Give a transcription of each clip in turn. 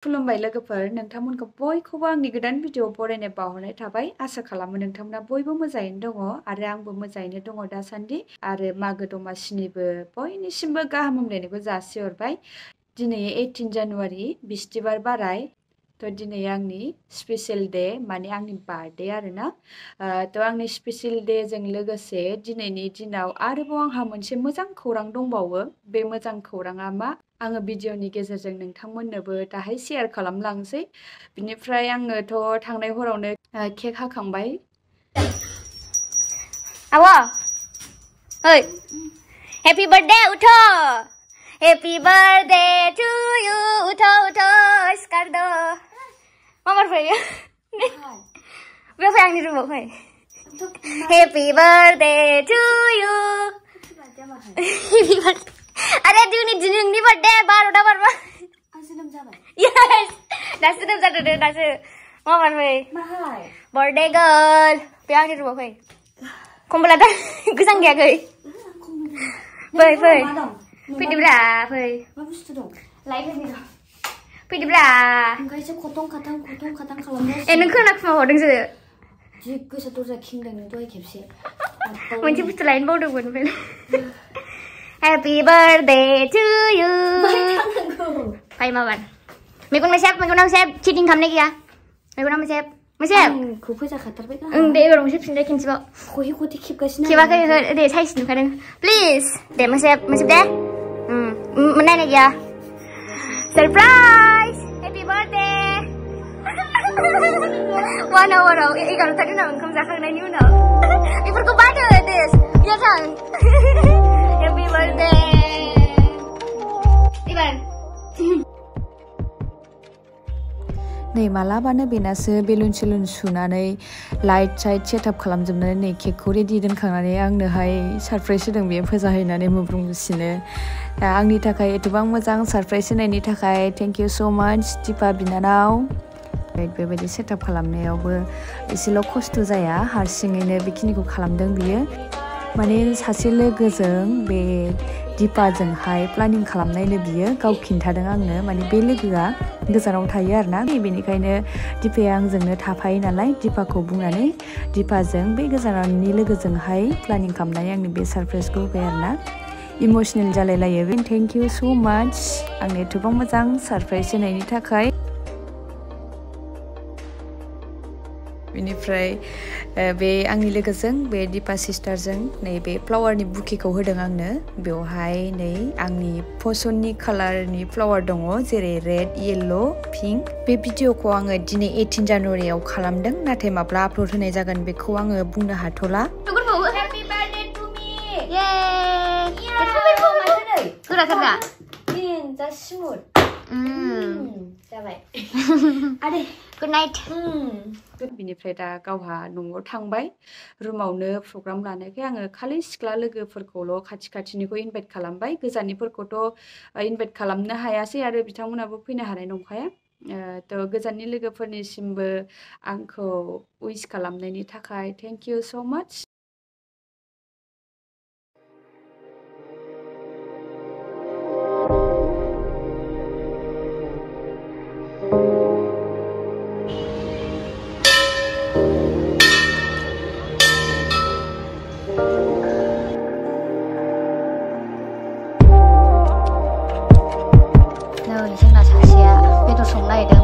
खुलुमबाय लोगोफोर नोंथांमोनखौ बयखौबो आंनि गोदान भिडिअ बरायनाय बावहरनाय थाबाय आसा खालामो नोंथांमोना बयबो मोजाङैनो दङ आरो आंबो मोजाङैनो दङ दासान्दि आरो मागो दमासिनिबो बयनिसिमबो गाहाम हामलायनायखौ जासिहरबाय दिनै 18 जानुवारि बिस्थिबार बाराय तो दिनै आंनि स्पेशल डे माने आंनि बार्थडे आरोना तो आंनि स्पेशल डे जों लोगोसे दिनैनि दिनाव आरोबाव आंहा मोनसे मोजां खौरां दंबावो बे मोजां खौराङा मा आङो भिडिअनि गेजेरजों नोंथांमोननोबो दाहाय शेयार खालामलांसै बिनिफ्राय आङोथ' थांनाय हरावनो केक हाखांबाय आवा ओइ हैप्पी बर्थडे उठो हैप्पी बर्थडे टू यू उठो उठो सिखार दो मामार फैयो बेयाव फै आंनि रुमाव फै happy birthday to you happy birthday अरे दिनैनि बर्थडे 12टा बारबा आं जोनोम जाबाय यस दासो जोनोम जादों दे दासो मामार फै माहाय बर्थडे गर्ल बे आंनि रुमाव फै कमला दा गोजां गैयाखै फै फै फैदोब्रा फै मा बुस्थु दं लाइट होनि दं फैदोब्रा ओंखायसो खथं खाथां खालामनो ए नों खोनाखुमा हरदोंसो जि गोसा दरजा खिंदों नों दहाय खेबसे मोनसे बुस्थु लायनो बावदोंमोन ओमफ्राय Happy birthday to you. Fai maban. Megon mesep, cheating खालामनाय गैया. मेगना mesep. आंखौ फैसा खाथारबाय ना. दे एबार mesep फिनबाय खेनसेबाव. खहे खेबगासिनो. खेबाखै दे साइज नुखादों. Please. दे mesep दे. नायनाय गैया. Surprise! Happy birthday. 1 hour-आव 11:30 उनाव ओंखाम जाखांनायनि उनाव. बेफोरखौ बादो दे. बिया थां. Happy birthday! Iban. नै मालाबानो बेनासो बेलुन सेलुन सुनानै लाइट साइट सेटआप खालामजोबनानै नै केकखौ रेडि दोनखांनानै आंनोहाय सरप्राइज होदों बेयो फोजाहैनानै मुब्रुमगासिनो आंनि थाखाय एथबां मोजां सरप्राइज होनायनि थाखाय थेंक इउ सो माच दिपा बिनानाव बेबायदि सेटआप खालामनायावबो एसेल' खस्थ' जाया हारसिङैनो बेखिनिखौ खालामदों बियो माने सासे लोगोजों बे दिपाजोंहाय प्लानिं खालामनायनो बियो गाव खिन्थादों आंनो माने बे लोगोआ गोजानाव थायो आरोना बेनिखायनो दिपाया आंजोंनो थाफायो नालाय दिपाखौ बुंनानै दिपाजों बे गोजाननि लोगोजोंहाय प्लानिं खालामनानै आंनो बे सरप्राइजखौ होबाय आरोना इमोसनेल जालायलायो थेंक इउ सो माच आंनो एथबां मोजां सरप्राइज होनायनि थाखाय बेनिफ्राय बे आंनि लोगोजों बे दिपा सिस्टारजों नै बे फ्लावारनि बुकेखौ होदों आंनो बेवहाय नै आंनि पसन्दनि कालारनि फ्लावार दङ जेरै रेड येल्लो पिंक बे भिडिअखौ आङो दिनै 18 जानुवारियाव खालामदों नाथाय माब्ला आपल'ड होनाय जागोन बेखौ आङो बुंनो हाथ'ला Happy birthday to me! Yay! गोराथारना? जा स्मुथ जाबाय आरे गुड नाइट बिनिफ्राय दा गावहा न'आव थांबाय रुमावनो प्रग्राम लानायखाय आङो खालि सिख्ला लोगोफोरखौल' खाथिनिखौ इनभाइट खालामबाय गोजाननिफोरखौथ' इनभाइट खालामनो हायासै आरो बिथांमोनाबो फैनो हानाय नंखाया थ' गोजाननि लोगोफोरनिसिमबो आंखौ उइस खालामनायनि थाखाय थेंक इउ सो माच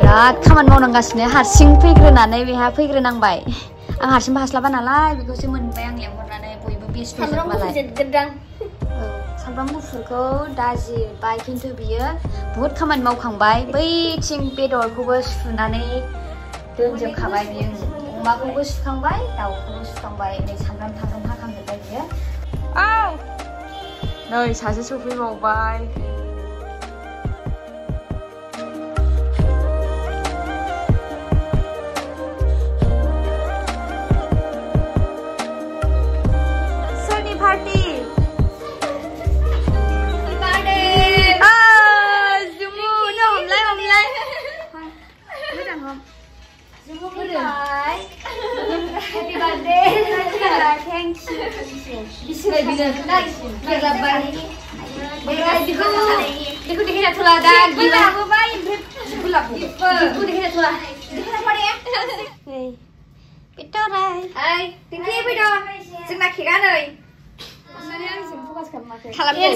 बिराद खामानि मावनांगासिनो हारसिं फैग्रोनानै बेहा फैग्रोनांबाय आं हारसिं हास्लाबा नालाय बेखौसो मोनबाय आं लेंहरनानै बयबो बेस्थ' जाबाय सामब्राम गुफुरखौ दाजिबाय खिन्थु बियो बुहुद खामानि मावखांबाय बैथिं बेदरखौबो सुनानै दोनजोबखाबाय बियो अमाखौबो सुखांबाय दाउखौबो सुखांबाय नै सामब्राम हाखांजोबबाय बियो नै सासे सफैबावबाय Happy birthday. Thank you. Diku dikira thula da gila bo bai gulap diku dikira thula dikira pare nei pito rai ai Ringki pito जोंना केकआ नै माने आं जों फकास खालामाखै खालामदो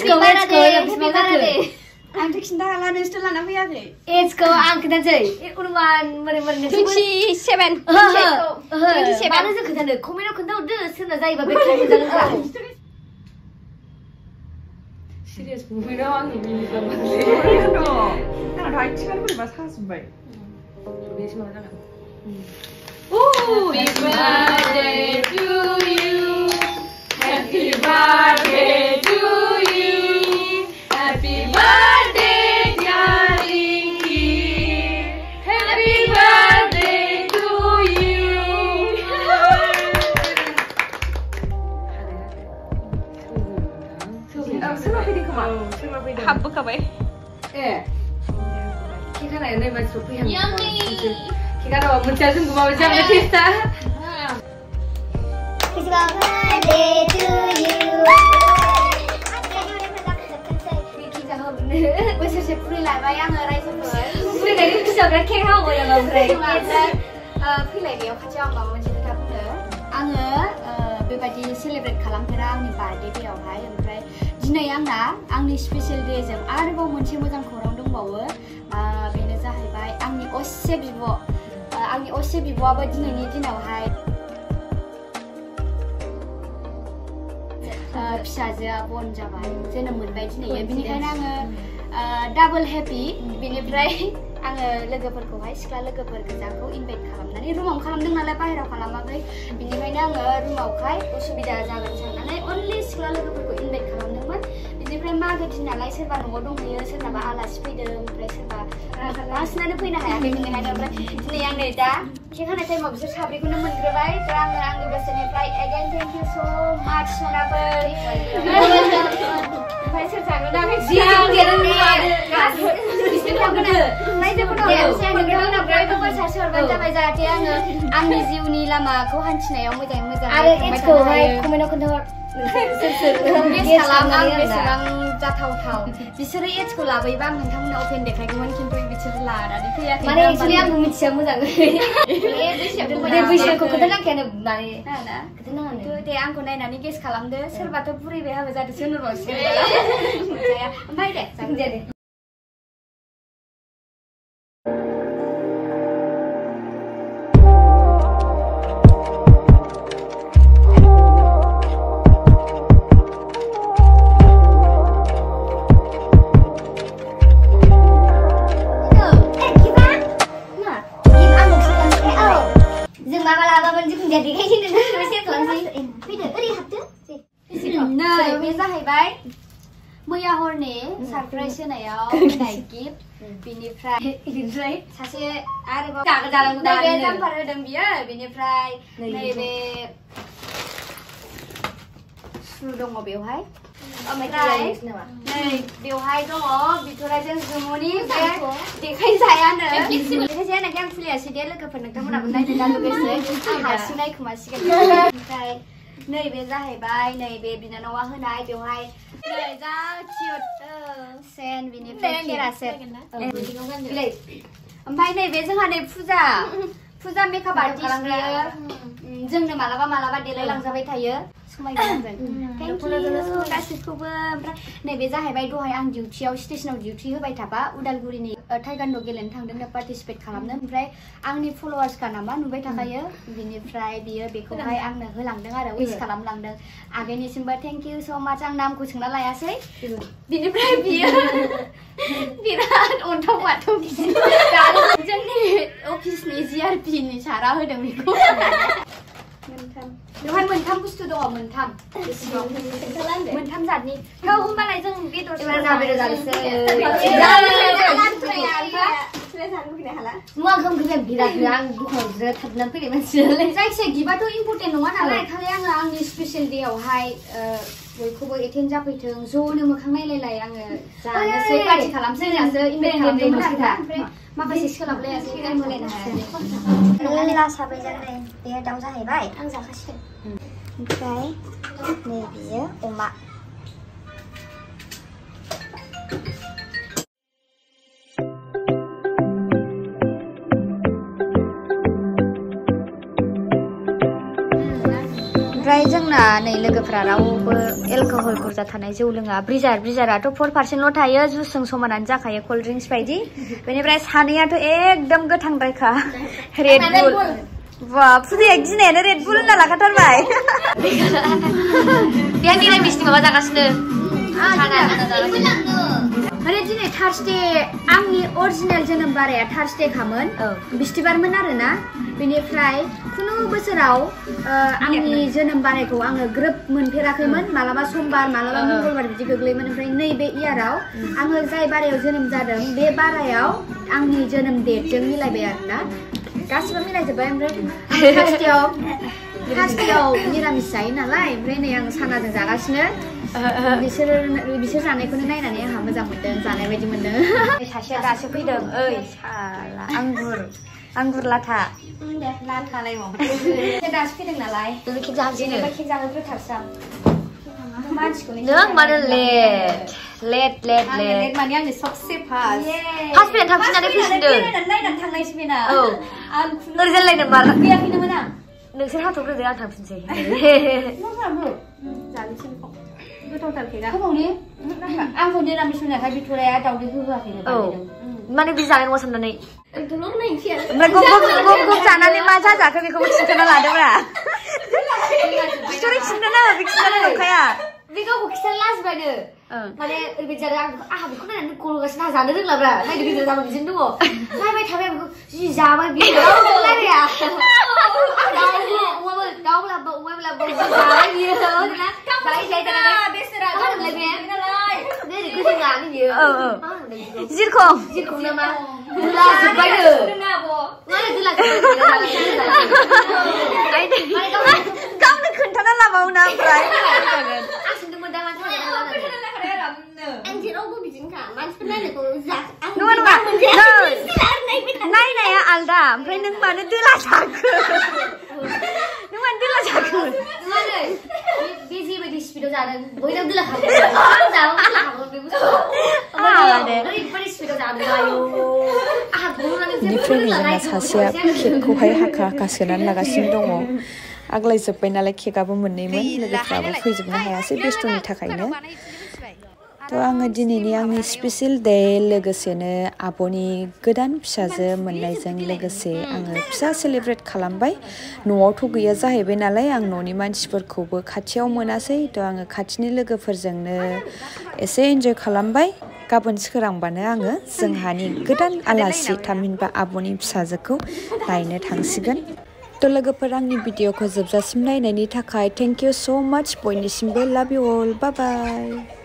आंथ' खिन्था हाला नोंसोर लाना फैयाखै एजखौ आं खोन्थानोसै अनुमान बोरै 27 मानो जों खोन्थानो कमेन्टआव खोन्थाहरदो सोरना जायोबा बे खोन्थागोन 시리어스 보이라 왕이 미니가 맞네. 나랑 다 치가는 걸 봐, 사슴발. 내심 하다가. 오, Happy birthday to you. Happy birthday to you. Happy birthday, dear Ringki. Happy birthday to you. habbokabai 키가 내 맛이 좋고 향 키가 나 문자 좀 고마워 좀 맛있다 Happy birthday to you बोसोरसे फुरिलायबाय आङो रायजोफोर फुरिनायनि गोसोआव बिराद केक हावबाय आङो ओमफ्राय फैलायनायाव खाथियाव आं माबा मोनसे खोथा बुंनो आङो बेबायदि सेलेब्रेट खालामफेरा आंनि बार्थडे डेआवहाय ओमफ्राय दिनै आंना आंनि स्पेशल डेजों आरोबाव मोनसे मोजां खौरां दंबावो बेनो जाहैबाय आंनि असे बिब'आबो दिनैनि दिनावहाय फिसाजोआ बन जाबाय जोनोम मोनबाय दिनै बिनिखायनो आङो डाबल हेपि बिनिफ्राय आङो लोगोफोरखौहाय सिख्ला लोगोफोर गोजाखौ इनभाइट खालामनानै रुमाव खालामदों नालाय बाहेरायाव खालामाखै बिनिखायनो आङो रुमावहाय उसुबिदा जागोन साननानै अनलि सिख्ला लोगोफोरखौ इनभाइट खालामदोंमोन बिनिफ्राय मागो दिन नालाय सोरबा न'आव दंहैयो सोरनाबा आलासि फैदों ओमफ्राय सोरबा बांसिनानो फैनो हायाखै बिनिखायनो ओमफ्राय दिनै आं नै दा केक हानाय टाइमाव बिसोर साब्रैखौनो मोनग्रोबाय दा आङो आंनि गोसोनिफ्राय एगेन थेंक इउ स' माच सनाफोर ओमफ्राय सोर जागोन आं जाबाय जाहाथे आङो आंनि जिउनि लामाखौ हान्थिनायाव मोजाङै मोजां आरो एजखौहाय कमेन्टआव खोन्थाहर खालाम आं बेसेबां जाथावथाव बिसोरो एजखौ लाबोयोबा आं नोंथांमोननो अपेन देखायगौमोन खिन्थु बिसोरो लानानै फैयाखै माने एक्चुअलि आंबो मिथिया मोजाङै बैसोखौ खोन्थानांखायानो माने खोन्थानाङानो दे आंखौ नायनानै गेस खालामदो सोरबाथ' बुरैबाय हाबा जादोंसो होनहरबावसिगोन ओमफ्राय दे जागोन दे जाहैबाय मैया हरनि सरप्राइज होनायाव होनाय गिफ्ट बिनिफ्राय सासे आरोबाव नैबे जाम्पार होदों बियो बिनिफ्राय नैबे सु दङ बेवहाय ओमफ्राय नै बेवहाय दङ बिथराइजों जुमुनि बे देखायजायानो देखायजायानाखि आं खुलियासै दे लोगोफोर नोंथांमोनाबो नायनो दा लुबैसै आं हारसिं नायखोमासिगोन ओमफ्राय नैबे जाहैबाय नैबे बिनानावा होनाय बेवहाय नै जा किउट सेन बिनिफ्राय केरासेट ओमफ्राय नैबे जोंहा नै फुजा मेकआप आर्टिस्ट बियो जोंनो मालाबा देलाय लांजाबाय थायो समायगोन थेंक इउ गासिबखौबो ओमफ्राय नैबे जाहैबाय दहाय आं डिउटियाव स्टेशनाव डिउटि होबाय थाबा उदालगुरिनि टाइगान्ड' गेलेनो थांदोंनो पार्टिसिपेट खालामनो ओमफ्राय आंनि फल'वार्सखा नामा नुबाय थाखायो बिनिफ्राय बियो बेखौहाय आंनो होलांदों आरो उइस खालामलांदों आगैनिसिमबो थेंक इउ स' माच आं नामखौ सोंना लायासै बिनिफ्राय बियो बिराद अन्थाव बाथाव जोंनि अफिसनि जिआरपिनि सारा होदों बेखौ बेवहाय मोनथाम बुस्थु दङ मोनथाम जातनि होमबालाय जों बेदर जायखिजाया गिफ्टआथ' इम्परटेन्ट नङा नालाय खालि आङो आंनि स्पेशल डेआवहाय बयखौबो एटेन्ड जाफैथों ज'नो मोखां नायलायलाय आङो जानोसै पार्टि खालामसै होननासो इनभाइट खालामदोंमोन आरो ओमफ्राय माखासे सोलाबलायासै टाइम होलायनो हायासै लासाबो जाबाय बे दाउ जाहैबाय आं जाखासिगोन ओमफ्राय नै बियो अमा बेनिफ्राय जोंना नै लोगोफ्रा रावबो एलकहल बुरजा थानाय जौ लोङा ब्रिजाराथ' 4% थायो जुसजों समानानो जाखायो कोल्ड ड्रिंक्स बायदि बेनिफ्राय सानैयाथ' एकदम गोथांद्रायखा रेड बुल बा फुदिया गिनायानो रेड बुल होनना लाखाथारबाय बे निरामिसनि माबा जागासिनो माने दिनै थार्सडे आंनि अरिजिनेल जोनोम बाराया थार्सडे खामोन बिस्थिबारमोन आरोना बेनिफ्राय खुनु बोसोराव आंनि जोनोम बारायखौ आङो ग्रोब मोनफेराखैमोन मालाबा समबार मालाबा मंगलबार बिदि गोग्लैयोमोन ओमफ्राय नैबे इयाराव आङो जाय बारायाव जोनोम जादों बे बारायाव आंनि जोनोम डेटजों मिलायबाय आरोना गासिबो मिलायजोब्बाय ओमफ्राय थार्सडेयाव निरामिस जायो नालाय ओमफ्राय नै आं सानाजों जागासिनो बिसोर जानायखौनो नायनानै आंहा मोजां मोनदों जानाय बायदि मोनदों सासेया दासो फैदों ओइ साला आंगुर लाथा लाथालाय दासो फैदों नालाय केक जाहोग्रोथारसां नों मानो लेट माने आंनि सबसे फार्स्ट फैनानै थांफिननानै फैफिनदों नायनानै थांनायसो बेना औ ओरैजाय लायनो बार फैयाखैनोमोन आं नोंसोर हाथ'ग्रोदो आं थांफिनसै जानोसै गोथावथार केकआ गोबावनि आंखौ निरामिस होनायखाय बिथराया दावदै होआखैनो औ माने बि जानाय नङा साननानै ओमफ्राय गब जानानै मा जाजाखो बेखौबो खिन्थाना लादोंब्रा बिथराय खिन्थाना बे खिन्थाना नंखाया बे गावखौ खिन्थानो लाजिबायनो माने ओरैबायदि जादों आंहा बेखौ नायनानै गलगासिनो आंहा जानो रोंलाब्रा नायनो गिदिर जाबा बिदिनो दङ नायबाय थाबाय बेखौ जि जाबाय बियो नायबाया दाउ लाबो जाबाय बियो जिरखं नामा दुला जोब्बायनो गावनो खोन्थाना लाबावो ना ओमफ्राय नायनाया आलदा ओमफ्राय नों मानो दोला जाखो नों मानो दोला जाखो बे जेबायदि स्पिडआव जादों बयनाव दोला खागोन बेनिफ्राय जोंना सासेया केकखौहाय हाखा सोनानै लागासिनो दङ आग्लाय जोब्बाय नालाय केकआबो मोननैमोन लोगोफ्राबो फैजोबनो हायासै बेस्थ'नि थाखायनो थ' आङो दिनैनि आंनि स्पेसियेल डे लोगोसेनो आब'नि गोदान फिसाजो मोननायजों लोगोसे आङो फिसा सेलेब्रेट खालामबाय न'आवथ' गैया जाहैबाय नालाय आं न'नि मानसिफोरखौबो खाथियाव मोनासै थ' आङो खाथिनि लोगोफोरजोंनो एसे एन्जय खालामबाय गाबोन सोरांबानो आङो जोंहानि गोदान आलासि थामहिनबा आब'नि फिसाजोखौ नायनो थांसिगोन थ' लोगोफोर आंनि भिडिअखौ जोबजासिम नायनायनि थाखाय थेंक इउ स' माच बयनिसिमबो लाभ इउ अल बाय बाय